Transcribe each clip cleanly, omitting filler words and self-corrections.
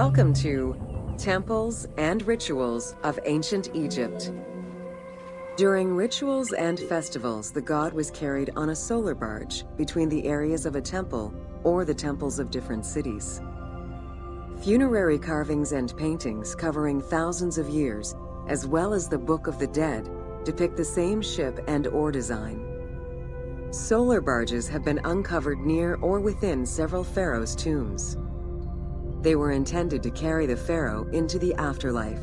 Welcome to Temples and Rituals of Ancient Egypt. During rituals and festivals, the god was carried on a solar barge between the areas of a temple or the temples of different cities. Funerary carvings and paintings covering thousands of years, as well as the Book of the Dead, depict the same ship and oar design. Solar barges have been uncovered near or within several pharaohs' tombs. They were intended to carry the pharaoh into the afterlife.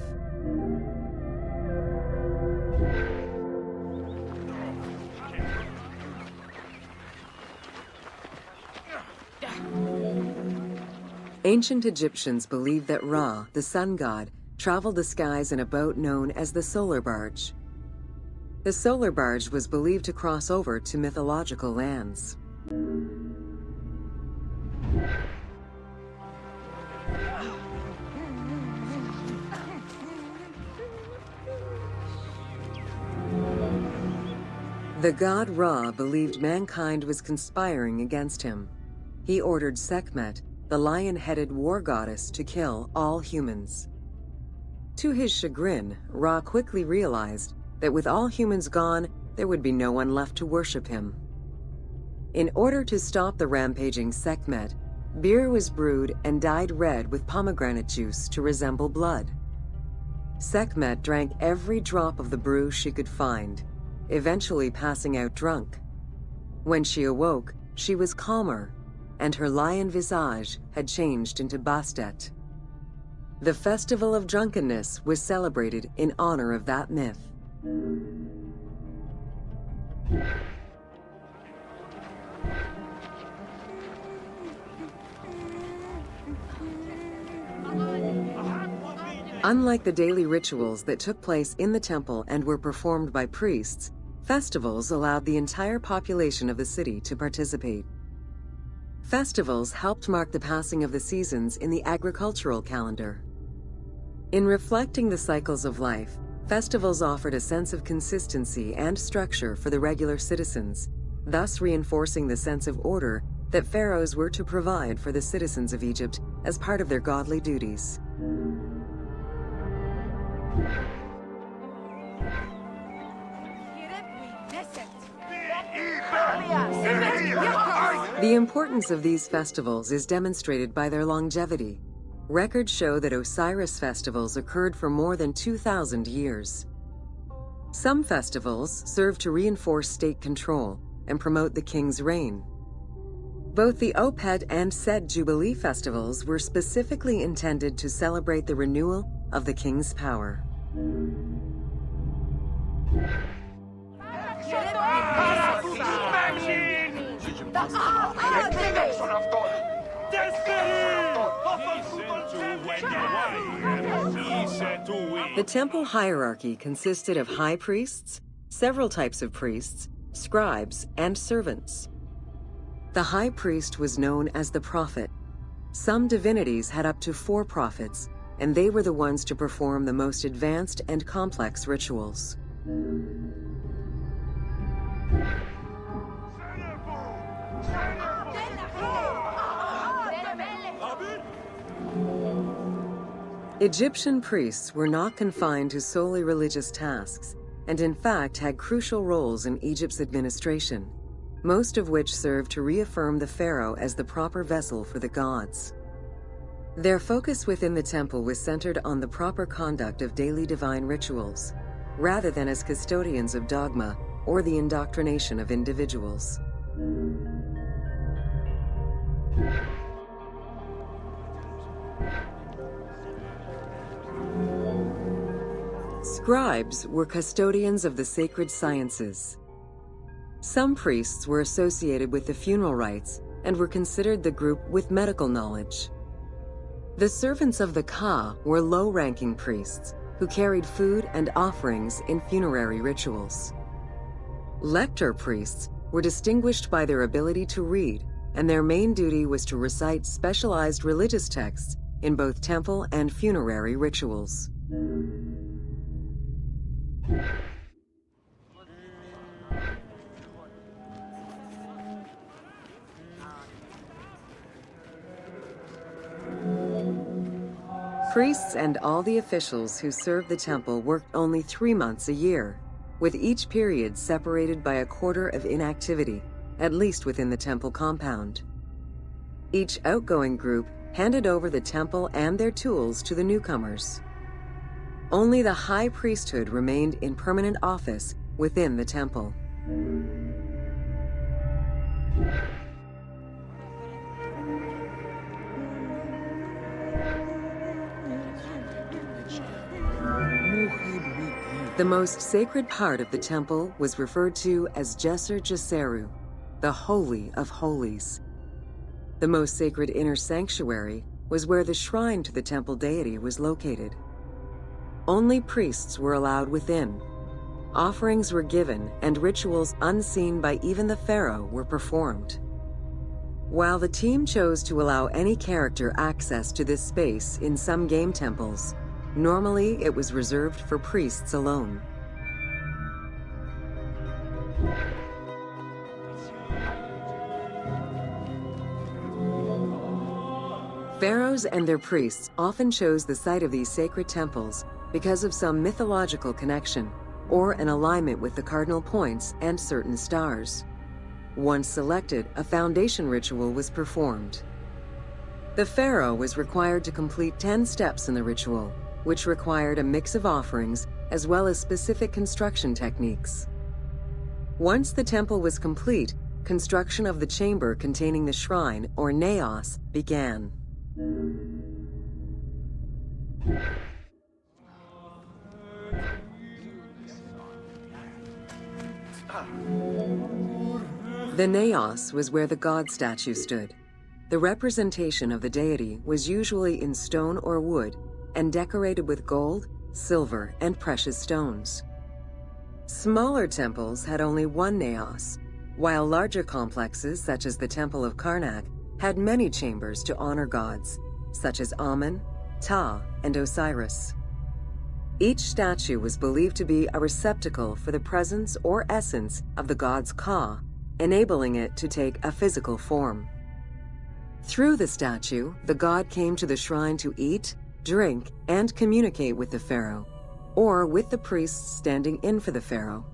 Ancient Egyptians believed that Ra, the sun god, traveled the skies in a boat known as the solar barge. The solar barge was believed to cross over to mythological lands. The god Ra believed mankind was conspiring against him. He ordered Sekhmet, the lion-headed war goddess, to kill all humans. To his chagrin, Ra quickly realized that with all humans gone, there would be no one left to worship him. In order to stop the rampaging Sekhmet, beer was brewed and dyed red with pomegranate juice to resemble blood. Sekhmet drank every drop of the brew she could find, eventually passing out drunk. When she awoke, she was calmer, and her lion visage had changed into Bastet. The Festival of Drunkenness was celebrated in honor of that myth. Unlike the daily rituals that took place in the temple and were performed by priests, festivals allowed the entire population of the city to participate. Festivals helped mark the passing of the seasons in the agricultural calendar. In reflecting the cycles of life, festivals offered a sense of consistency and structure for the regular citizens, thus reinforcing the sense of order that pharaohs were to provide for the citizens of Egypt as part of their godly duties. The importance of these festivals is demonstrated by their longevity. Records show that Osiris festivals occurred for more than 2,000 years. Some festivals serve to reinforce state control and promote the king's reign. Both the Opet and Set Jubilee festivals were specifically intended to celebrate the renewal of the king's power. The temple hierarchy consisted of high priests, several types of priests, scribes, and servants. The high priest was known as the prophet. Some divinities had up to 4 prophets, and they were the ones to perform the most advanced and complex rituals. Egyptian priests were not confined to solely religious tasks, and in fact had crucial roles in Egypt's administration, most of which served to reaffirm the pharaoh as the proper vessel for the gods. Their focus within the temple was centered on the proper conduct of daily divine rituals, rather than as custodians of dogma or the indoctrination of individuals. Scribes were custodians of the sacred sciences. Some priests were associated with the funeral rites and were considered the group with medical knowledge. The servants of the Ka were low-ranking priests who carried food and offerings in funerary rituals. Lector priests were distinguished by their ability to read, and their main duty was to recite specialized religious texts in both temple and funerary rituals. Priests and all the officials who served the temple worked only 3 months a year, with each period separated by a quarter of inactivity, at least within the temple compound. Each outgoing group handed over the temple and their tools to the newcomers. Only the high priesthood remained in permanent office within the temple. The most sacred part of the temple was referred to as Jeser Jeseru, the Holy of Holies. The most sacred inner sanctuary was where the shrine to the temple deity was located. Only priests were allowed within. Offerings were given and rituals unseen by even the pharaoh were performed. While the team chose to allow any character access to this space in some game temples, normally it was reserved for priests alone. Pharaohs and their priests often chose the site of these sacred temples because of some mythological connection or an alignment with the cardinal points and certain stars. Once selected, a foundation ritual was performed. The pharaoh was required to complete 10 steps in the ritual, which required a mix of offerings as well as specific construction techniques. Once the temple was complete, construction of the chamber containing the shrine, or naos, began. The naos was where the god statue stood. The representation of the deity was usually in stone or wood and decorated with gold, silver, and precious stones. Smaller temples had only one naos, while larger complexes, such as the Temple of Karnak, had many chambers to honor gods, such as Amun, Ptah, and Osiris. Each statue was believed to be a receptacle for the presence or essence of the god's Ka, enabling it to take a physical form. Through the statue, the god came to the shrine to eat, drink, and communicate with the pharaoh, or with the priests standing in for the pharaoh.